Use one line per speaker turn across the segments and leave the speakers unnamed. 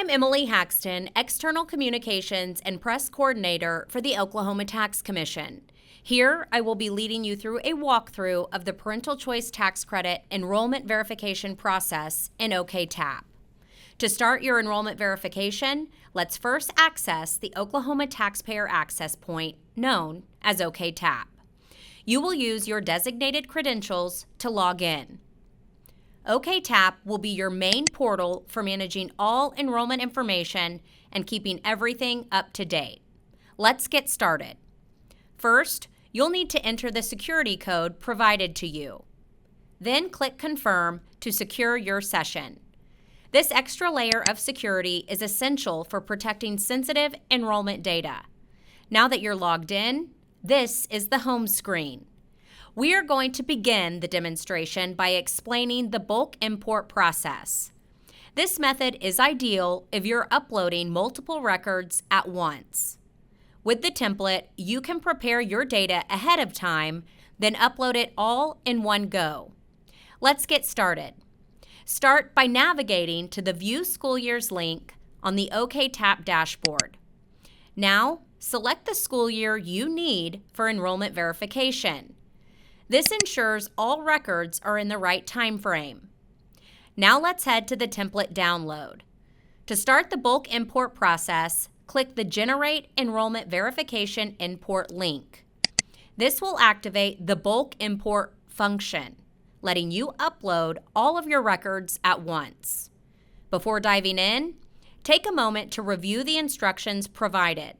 I'm Emily Haxton, External Communications and Press Coordinator for the Oklahoma Tax Commission. Here, I will be leading you through a walkthrough of the Parental Choice Tax Credit enrollment verification process in OKTAP. To start your enrollment verification, let's first access the Oklahoma Taxpayer Access Point, known as OKTAP. You will use your designated credentials to log in. OKTAP will be your main portal for managing all enrollment information and keeping everything up to date. Let's get started. First, you'll need to enter the security code provided to you. Then click Confirm to secure your session. This extra layer of security is essential for protecting sensitive enrollment data. Now that you're logged in, this is the home screen. We are going to begin the demonstration by explaining the bulk import process. This method is ideal if you're uploading multiple records at once. With the template, you can prepare your data ahead of time, then upload it all in one go. Let's get started. Start by navigating to the View School Years link on the OKTAP dashboard. Now, select the school year you need for enrollment verification. This ensures all records are in the right time frame. Now let's head to the template download. To start the bulk import process, click the Generate Enrollment Verification Import link. This will activate the bulk import function, letting you upload all of your records at once. Before diving in, take a moment to review the instructions provided.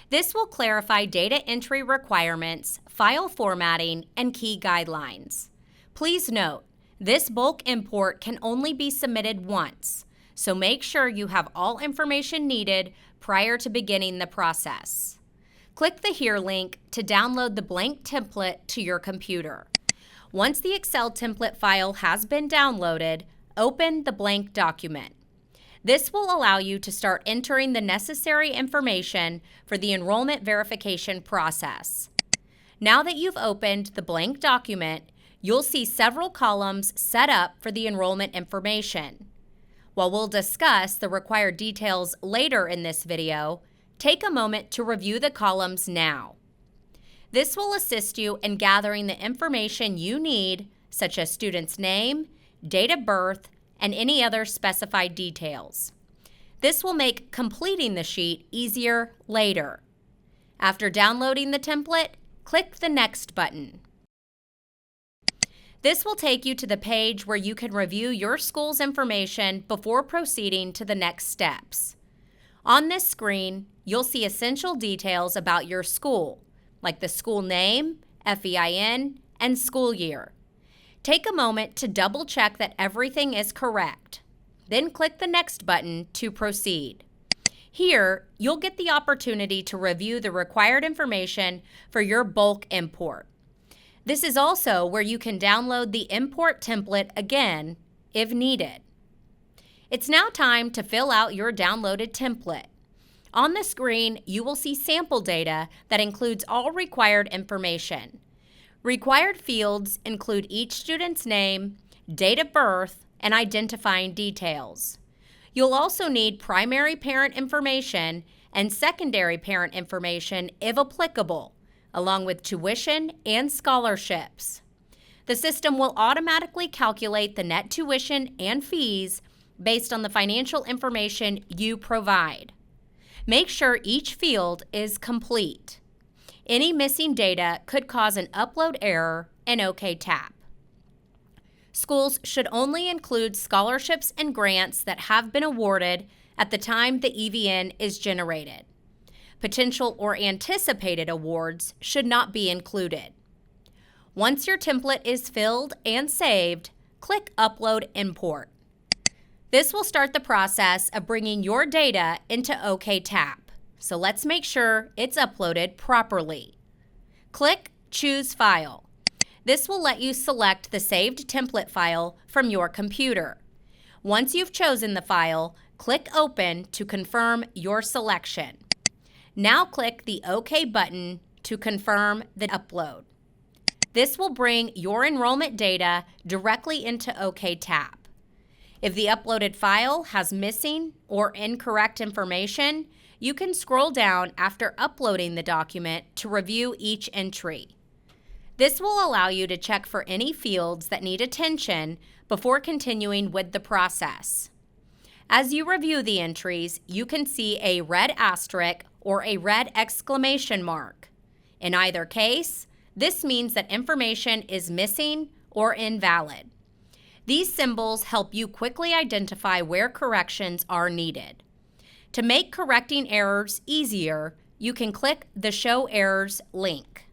This will clarify data entry requirements, file formatting, and key guidelines. Please note, this bulk import can only be submitted once, so make sure you have all information needed prior to beginning the process. Click the Here link to download the blank template to your computer. Once the Excel template file has been downloaded, open the blank document. This will allow you to start entering the necessary information for the enrollment verification process. Now that you've opened the blank document, you'll see several columns set up for the enrollment information. While we'll discuss the required details later in this video, take a moment to review the columns now. This will assist you in gathering the information you need, such as student's name, date of birth, and any other specified details. This will make completing the sheet easier later. After downloading the template, click the Next button. This will take you to the page where you can review your school's information before proceeding to the next steps. On this screen, you'll see essential details about your school, like the school name, FEIN, and school year. Take a moment to double-check that everything is correct. Then click the Next button to proceed. Here, you'll get the opportunity to review the required information for your bulk import. This is also where you can download the import template again if needed. It's now time to fill out your downloaded template. On the screen, you will see sample data that includes all required information. Required fields include each student's name, date of birth, and identifying details. You'll also need primary parent information and secondary parent information if applicable, along with tuition and scholarships. The system will automatically calculate the net tuition and fees based on the financial information you provide. Make sure each field is complete. Any missing data could cause an upload error in OKTAP. Schools should only include scholarships and grants that have been awarded at the time the EVN is generated. Potential or anticipated awards should not be included. Once your template is filled and saved, click Upload Import. This will start the process of bringing your data into OKTAP. So let's make sure it's uploaded properly. Click Choose File. This will let you select the saved template file from your computer. Once you've chosen the file, click Open to confirm your selection. Now click the OK button to confirm the upload. This will bring your enrollment data directly into OKTAP. If the uploaded file has missing or incorrect information, you can scroll down after uploading the document to review each entry. This will allow you to check for any fields that need attention before continuing with the process. As you review the entries, you can see a red asterisk or a red exclamation mark. In either case, this means that information is missing or invalid. These symbols help you quickly identify where corrections are needed. To make correcting errors easier, you can click the Show Errors link.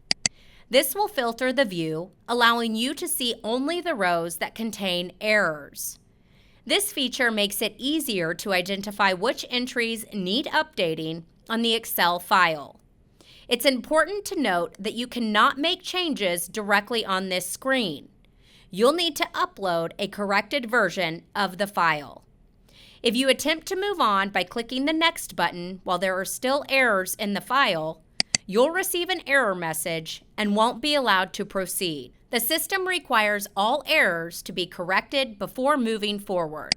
This will filter the view, allowing you to see only the rows that contain errors. This feature makes it easier to identify which entries need updating on the Excel file. It's important to note that you cannot make changes directly on this screen. You'll need to upload a corrected version of the file. If you attempt to move on by clicking the Next button while there are still errors in the file, you'll receive an error message and won't be allowed to proceed. The system requires all errors to be corrected before moving forward.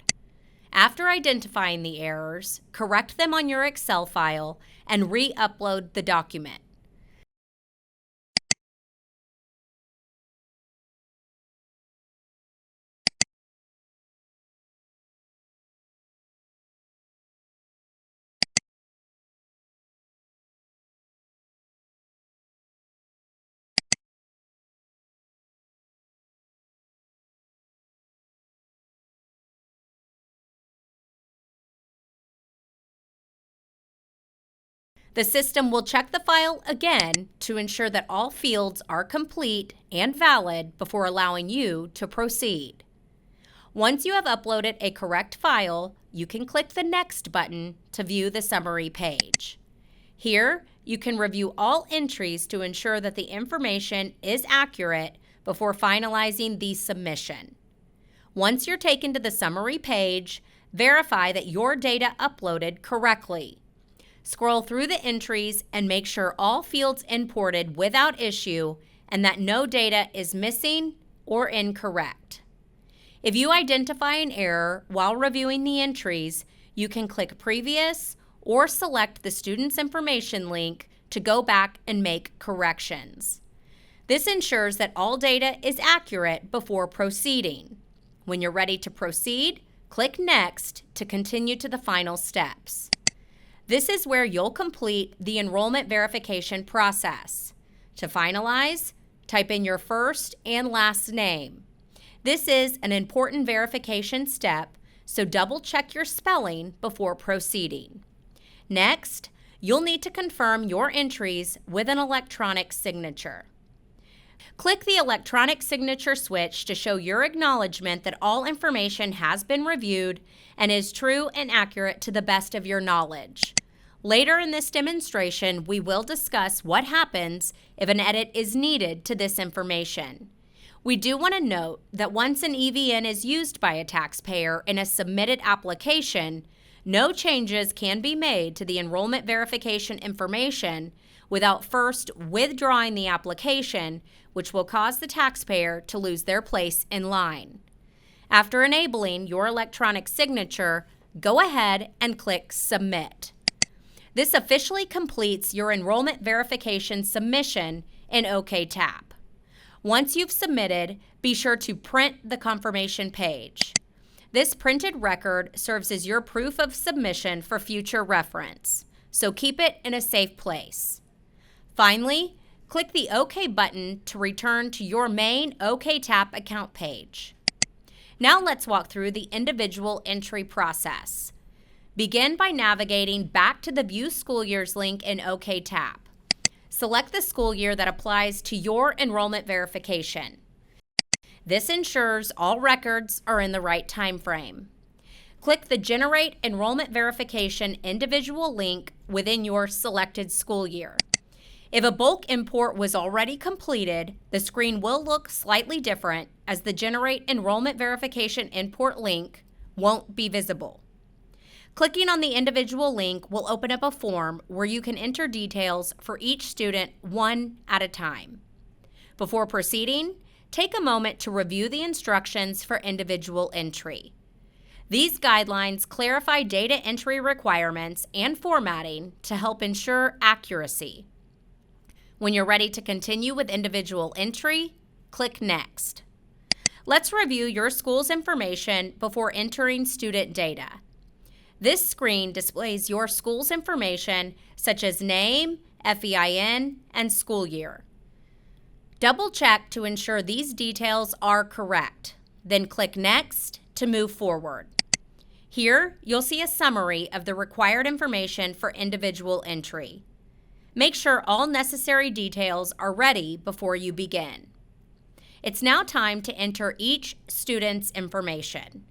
After identifying the errors, correct them on your Excel file and re-upload the document. The system will check the file again to ensure that all fields are complete and valid before allowing you to proceed. Once you have uploaded a correct file, you can click the Next button to view the summary page. Here, you can review all entries to ensure that the information is accurate before finalizing the submission. Once you're taken to the summary page, verify that your data uploaded correctly. Scroll through the entries and make sure all fields imported without issue and that no data is missing or incorrect. If you identify an error while reviewing the entries, you can click Previous or select the Student's Information link to go back and make corrections. This ensures that all data is accurate before proceeding. When you're ready to proceed, click Next to continue to the final steps. This is where you'll complete the enrollment verification process. To finalize, type in your first and last name. This is an important verification step, so double-check your spelling before proceeding. Next, you'll need to confirm your entries with an electronic signature. Click the electronic signature switch to show your acknowledgement that all information has been reviewed and is true and accurate to the best of your knowledge. Later in this demonstration, we will discuss what happens if an edit is needed to this information. We do want to note that once an EVN is used by a taxpayer in a submitted application, no changes can be made to the enrollment verification information without first withdrawing the application, which will cause the taxpayer to lose their place in line. After enabling your electronic signature, go ahead and click Submit. This officially completes your enrollment verification submission in OKTAP. Once you've submitted, be sure to print the confirmation page. This printed record serves as your proof of submission for future reference, so keep it in a safe place. Finally, click the OK button to return to your main OKTAP account page. Now let's walk through the individual entry process. Begin by navigating back to the View School Years link in OKTAP. Select the school year that applies to your enrollment verification. This ensures all records are in the right time frame. Click the Generate Enrollment Verification individual link within your selected school year. If a bulk import was already completed, the screen will look slightly different as the Generate Enrollment Verification import link won't be visible. Clicking on the individual link will open up a form where you can enter details for each student one at a time. Before proceeding, take a moment to review the instructions for individual entry. These guidelines clarify data entry requirements and formatting to help ensure accuracy. When you're ready to continue with individual entry, click Next. Let's review your school's information before entering student data. This screen displays your school's information such as name, FEIN, and school year. Double check to ensure these details are correct, then click Next to move forward. Here, you'll see a summary of the required information for individual entry. Make sure all necessary details are ready before you begin. It's now time to enter each student's information.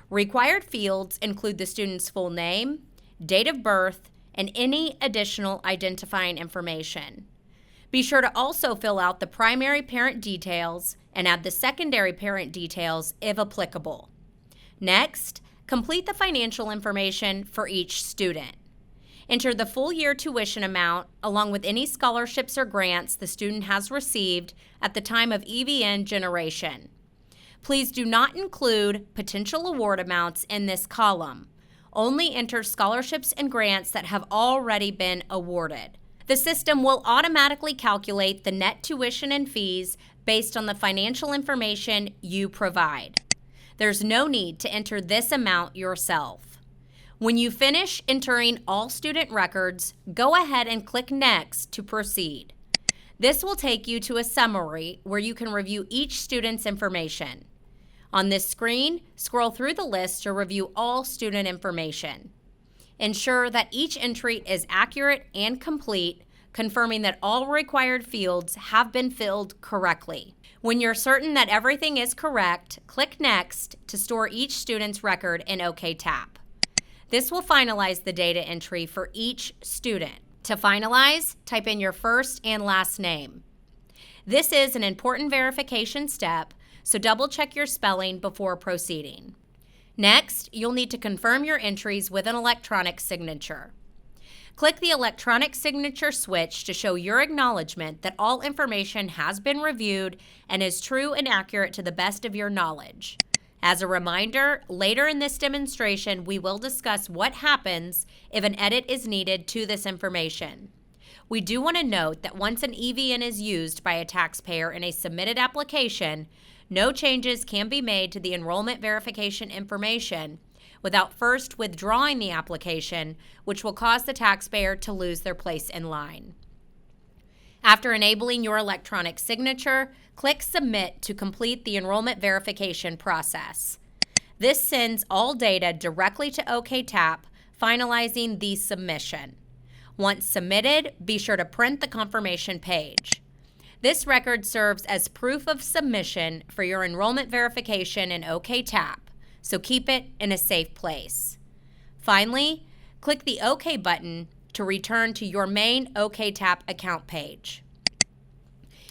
Required fields include the student's full name, date of birth, and any additional identifying information. Be sure to also fill out the primary parent details and add the secondary parent details if applicable. Next, complete the financial information for each student. Enter the full year tuition amount along with any scholarships or grants the student has received at the time of EVN generation. Please do not include potential award amounts in this column. Only enter scholarships and grants that have already been awarded. The system will automatically calculate the net tuition and fees based on the financial information you provide. There's no need to enter this amount yourself. When you finish entering all student records, go ahead and click Next to proceed. This will take you to a summary where you can review each student's information. On this screen, scroll through the list to review all student information. Ensure that each entry is accurate and complete, confirming that all required fields have been filled correctly. When you're certain that everything is correct, click Next to store each student's record in OKTAP. This will finalize the data entry for each student. To finalize, type in your first and last name. This is an important verification step, so double check your spelling before proceeding. Next, you'll need to confirm your entries with an electronic signature. Click the electronic signature switch to show your acknowledgement that all information has been reviewed and is true and accurate to the best of your knowledge. As a reminder, later in this demonstration, we will discuss what happens if an edit is needed to this information. We do want to note that once an EVN is used by a taxpayer in a submitted application, no changes can be made to the enrollment verification information without first withdrawing the application, which will cause the taxpayer to lose their place in line. After enabling your electronic signature, click Submit to complete the enrollment verification process. This sends all data directly to OKTAP, finalizing the submission. Once submitted, be sure to print the confirmation page. This record serves as proof of submission for your enrollment verification in OKTAP, so keep it in a safe place. Finally, click the OK button to return to your main OKTAP account page.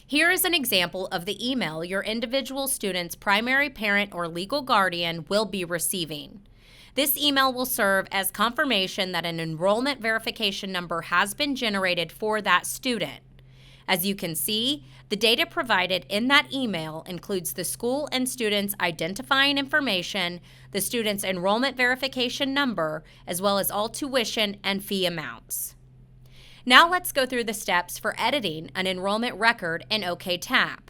Here is an example of the email your individual student's primary parent or legal guardian will be receiving. This email will serve as confirmation that an enrollment verification number has been generated for that student. As you can see, the data provided in that email includes the school and student's identifying information, the student's enrollment verification number, as well as all tuition and fee amounts. Now let's go through the steps for editing an enrollment record in OKTAP.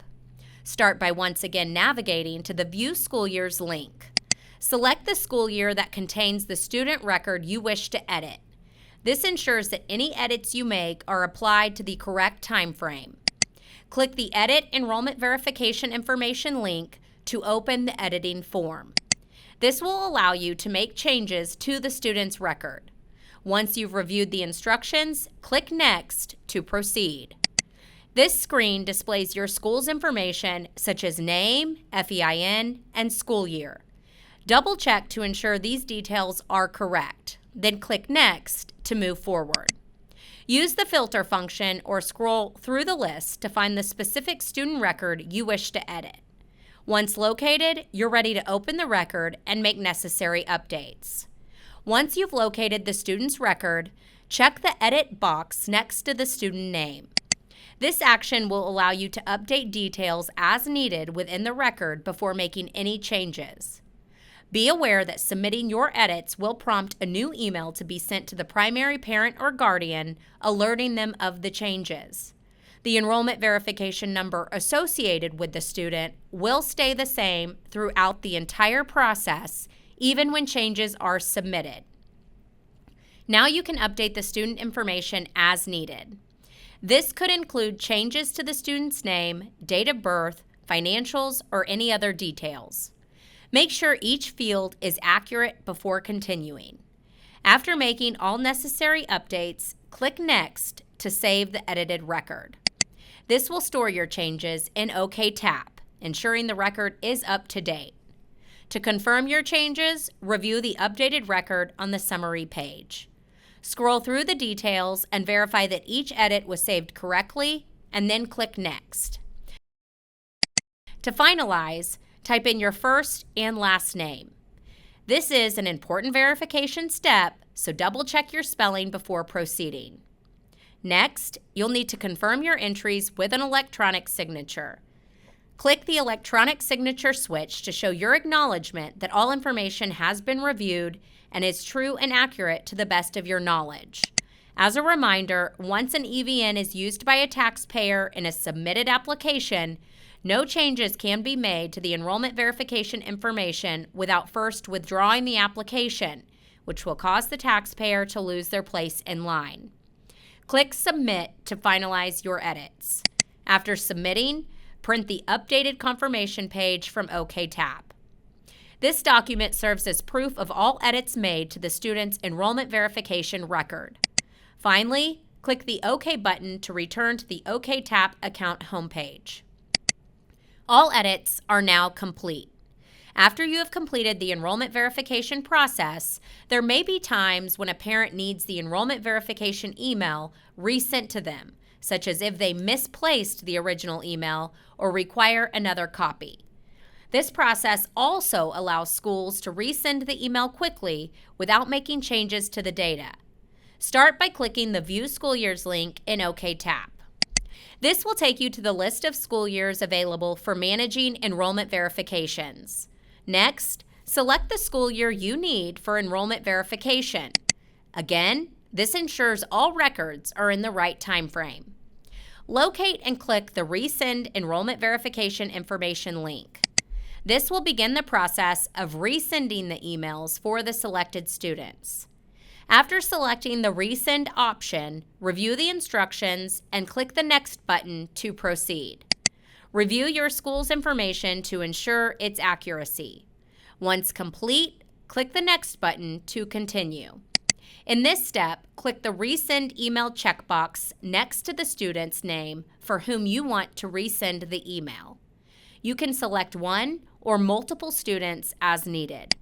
Start by once again navigating to the View School Years link. Select the school year that contains the student record you wish to edit. This ensures that any edits you make are applied to the correct time frame. Click the Edit Enrollment Verification Information link to open the editing form. This will allow you to make changes to the student's record. Once you've reviewed the instructions, click Next to proceed. This screen displays your school's information such as name, FEIN, and school year. Double check to ensure these details are correct. Then click Next to move forward. Use the filter function or scroll through the list to find the specific student record you wish to edit. Once located, you're ready to open the record and make necessary updates. Once you've located the student's record, check the Edit box next to the student name. This action will allow you to update details as needed within the record before making any changes. Be aware that submitting your edits will prompt a new email to be sent to the primary parent or guardian, alerting them of the changes. The enrollment verification number associated with the student will stay the same throughout the entire process, even when changes are submitted. Now you can update the student information as needed. This could include changes to the student's name, date of birth, financials, or any other details. Make sure each field is accurate before continuing. After making all necessary updates, click Next to save the edited record. This will store your changes in OK Tap, ensuring the record is up to date. To confirm your changes, review the updated record on the summary page. Scroll through the details and verify that each edit was saved correctly, and then click Next. To finalize, type in your first and last name. This is an important verification step, so double-check your spelling before proceeding. Next, you'll need to confirm your entries with an electronic signature. Click the electronic signature switch to show your acknowledgement that all information has been reviewed and is true and accurate to the best of your knowledge. As a reminder, once an EVN is used by a taxpayer in a submitted application, no changes can be made to the enrollment verification information without first withdrawing the application, which will cause the taxpayer to lose their place in line. Click Submit to finalize your edits. After submitting, print the updated confirmation page from OK Tap. This document serves as proof of all edits made to the student's enrollment verification record. Finally, click the OK button to return to the OK Tap account homepage. All edits are now complete. After you have completed the enrollment verification process, there may be times when a parent needs the enrollment verification email resent to them, such as if they misplaced the original email or require another copy. This process also allows schools to resend the email quickly without making changes to the data. Start by clicking the View School Years link in OK Tap. This will take you to the list of school years available for managing enrollment verifications. Next, select the school year you need for enrollment verification. Again, this ensures all records are in the right time frame. Locate and click the Resend Enrollment Verification Information link. This will begin the process of resending the emails for the selected students. After selecting the Resend option, review the instructions and click the Next button to proceed. Review your school's information to ensure its accuracy. Once complete, click the Next button to continue. In this step, click the Resend Email checkbox next to the student's name for whom you want to resend the email. You can select one or multiple students as needed.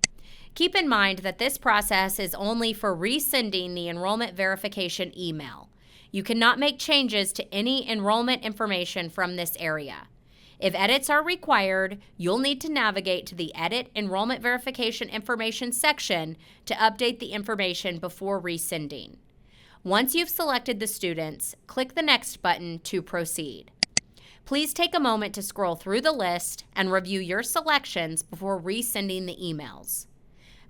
Keep in mind that this process is only for resending the enrollment verification email. You cannot make changes to any enrollment information from this area. If edits are required, you'll need to navigate to the Edit Enrollment Verification Information section to update the information before resending. Once you've selected the students, click the Next button to proceed. Please take a moment to scroll through the list and review your selections before resending the emails.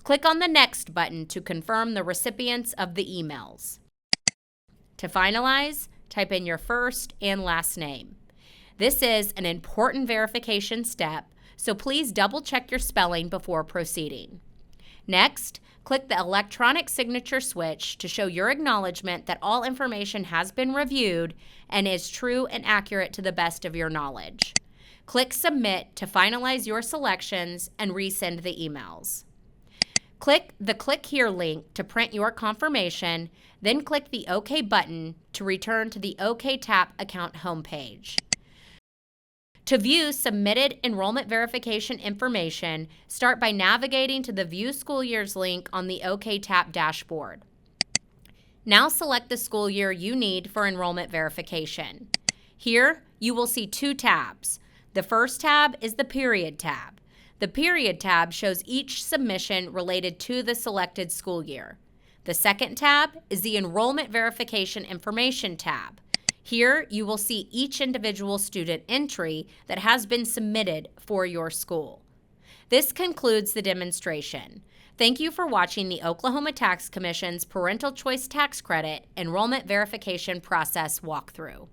Click on the Next button to confirm the recipients of the emails. To finalize, type in your first and last name. This is an important verification step, so please double-check your spelling before proceeding. Next, click the electronic signature switch to show your acknowledgement that all information has been reviewed and is true and accurate to the best of your knowledge. Click Submit to finalize your selections and resend the emails. Click the Click Here link to print your confirmation, then click the OK button to return to the OK Tap account homepage. To view submitted enrollment verification information, start by navigating to the View School Years link on the OK Tap dashboard. Now select the school year you need for enrollment verification. Here, you will see two tabs. The first tab is the Period tab. The Period tab shows each submission related to the selected school year. The second tab is the Enrollment Verification Information tab. Here, you will see each individual student entry that has been submitted for your school. This concludes the demonstration. Thank you for watching the Oklahoma Tax Commission's Parental Choice Tax Credit Enrollment Verification Process walkthrough.